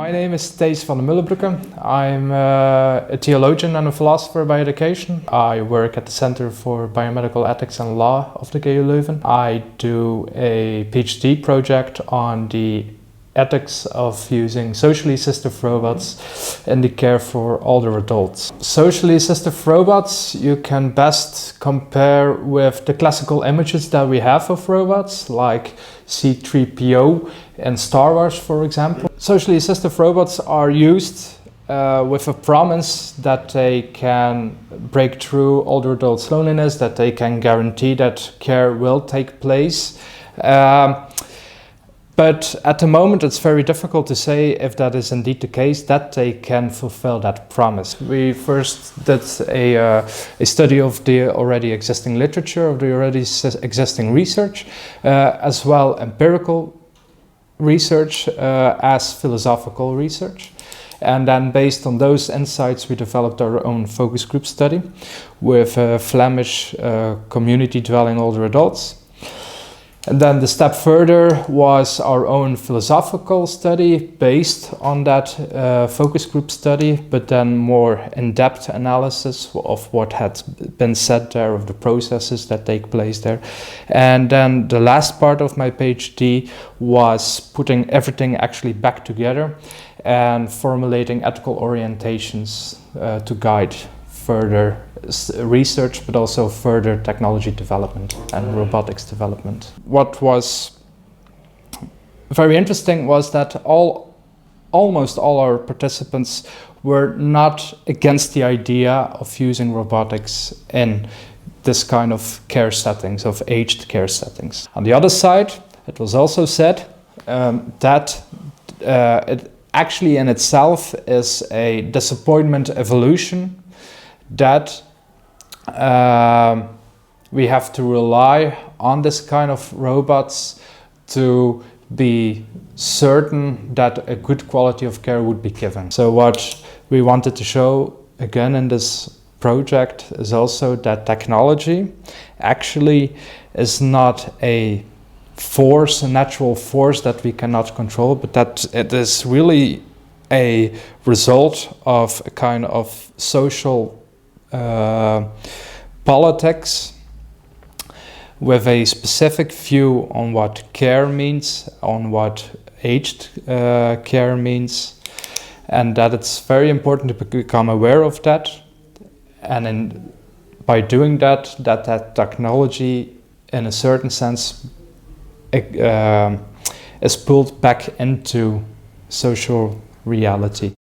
My name is Tijs Vandemeulebroucke. I'm a theologian and a philosopher by education. I work at the Center for Biomedical Ethics and Law of the KU Leuven. I do a PhD project on the ethics of using socially assistive robots in the care for older adults. Socially assistive robots you can best compare with the classical images that we have of robots, like C-3PO in Star Wars, for example. Socially assistive robots are used with a promise that they can break through older adults' loneliness, that they can guarantee that care will take place. But at the moment it's very difficult to say if that is indeed the case, that they can fulfill that promise. We first did a study of the already existing literature, of the already existing research, as well empirical research as philosophical research. And then based on those insights we developed our own focus group study with a Flemish community dwelling older adults. And then the step further was our own philosophical study based on that focus group study, but then more in-depth analysis of what had been said there, of the processes that take place there. And then the last part of my PhD was putting everything actually back together and formulating ethical orientations to guide further research, but also further technology development and robotics development. What was very interesting was that almost all our participants were not against the idea of using robotics in this kind of care settings, of aged care settings. On the other side, it was also said that it actually in itself is a disappointment evolution, that we have to rely on this kind of robots to be certain that a good quality of care would be given. So what we wanted to show again in this project is also that technology actually is not a force, a natural force that we cannot control, but that it is really a result of a kind of social politics with a specific view on what care means, on what aged care means, and that it's very important to become aware of that, and by doing that, that technology in a certain sense is pulled back into social reality.